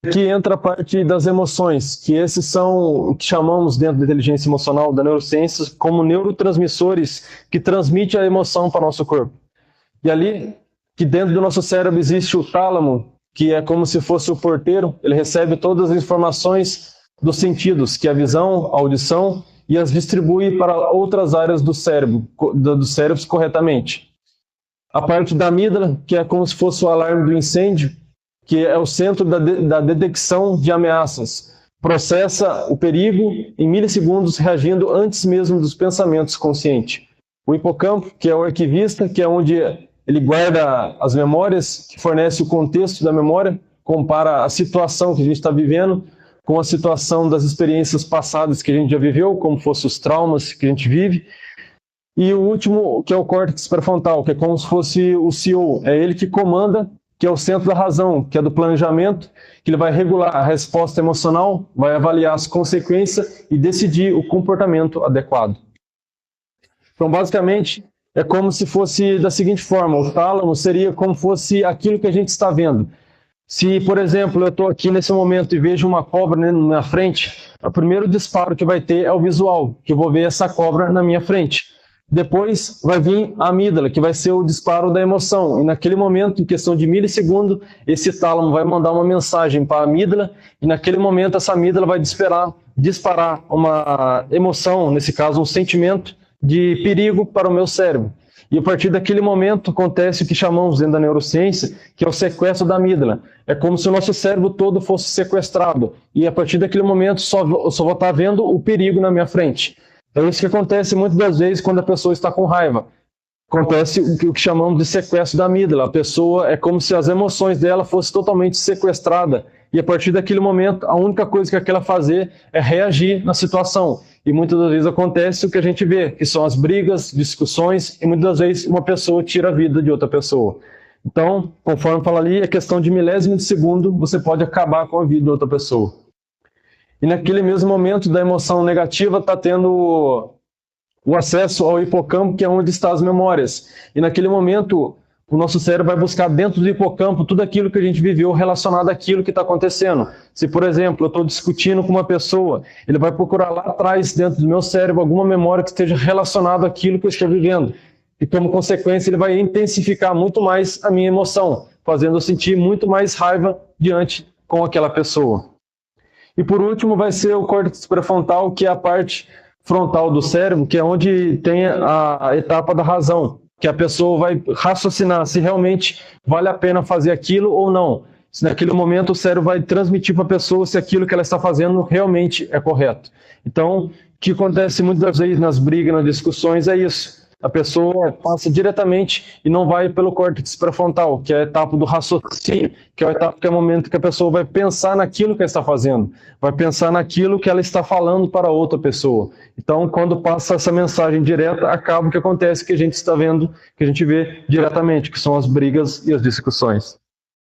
Aqui entra a parte das emoções, que esses são o que chamamos dentro da inteligência emocional, da neurociência, como neurotransmissores que transmitem a emoção para o nosso corpo. E ali, que dentro do nosso cérebro existe o tálamo, que é como se fosse o porteiro, ele recebe todas as informações dos sentidos, que é a visão, a audição, e as distribui para outras áreas do cérebro, dos cérebros corretamente. A parte da amígdala, que é como se fosse o alarme do incêndio, que é o centro da detecção de ameaças. Processa o perigo em milissegundos, reagindo antes mesmo dos pensamentos conscientes. O hipocampo, que é o arquivista, que é onde ele guarda as memórias, que fornece o contexto da memória, compara a situação que a gente está vivendo com a situação das experiências passadas que a gente já viveu, como fossem os traumas que a gente vive. E o último, que é o córtex pré-frontal, que é como se fosse o CEO, é ele que comanda, que é o centro da razão, que é do planejamento, que ele vai regular a resposta emocional, vai avaliar as consequências e decidir o comportamento adequado. Então, basicamente, é como se fosse da seguinte forma, o tálamo seria como fosse aquilo que a gente está vendo. Se, por exemplo, eu estou aqui nesse momento e vejo uma cobra na minha frente, o primeiro disparo que vai ter é o visual, que eu vou ver essa cobra na minha frente. Depois vai vir a amígdala, que vai ser o disparo da emoção. E naquele momento, em questão de milissegundo, esse tálamo vai mandar uma mensagem para a amígdala, e naquele momento essa amígdala vai disparar uma emoção, nesse caso um sentimento de perigo para o meu cérebro. E a partir daquele momento acontece o que chamamos dentro da neurociência, que é o sequestro da amígdala. É como se o nosso cérebro todo fosse sequestrado. E a partir daquele momento só vou estar vendo o perigo na minha frente. É isso que acontece muitas das vezes quando a pessoa está com raiva. Acontece o que chamamos de sequestro da amígdala. A pessoa é como se as emoções dela fossem totalmente sequestradas. E a partir daquele momento, a única coisa que ela quer fazer é reagir na situação. E muitas das vezes acontece o que a gente vê, que são as brigas, discussões, e muitas das vezes uma pessoa tira a vida de outra pessoa. Então, conforme fala ali, é questão de milésimo de segundo, você pode acabar com a vida de outra pessoa. E naquele mesmo momento da emoção negativa está tendo o acesso ao hipocampo, que é onde estão as memórias. E naquele momento, o nosso cérebro vai buscar dentro do hipocampo tudo aquilo que a gente viveu relacionado àquilo que está acontecendo. Se, por exemplo, eu estou discutindo com uma pessoa, ele vai procurar lá atrás, dentro do meu cérebro, alguma memória que esteja relacionada àquilo que eu estou vivendo. E, como consequência, ele vai intensificar muito mais a minha emoção, fazendo eu sentir muito mais raiva diante com aquela pessoa. E por último vai ser o córtex pré-frontal, que é a parte frontal do cérebro, que é onde tem a etapa da razão, que a pessoa vai raciocinar se realmente vale a pena fazer aquilo ou não. Se naquele momento o cérebro vai transmitir para a pessoa se aquilo que ela está fazendo realmente é correto. Então, o que acontece muitas das vezes nas brigas, nas discussões, é isso. A pessoa passa diretamente e não vai pelo córtex pré-frontal, que é a etapa do raciocínio, que é a etapa que é o momento que a pessoa vai pensar naquilo que ela está fazendo, vai pensar naquilo que ela está falando para outra pessoa. Então, quando passa essa mensagem direta, acaba o que acontece que a gente está vendo, que a gente vê diretamente, que são as brigas e as discussões.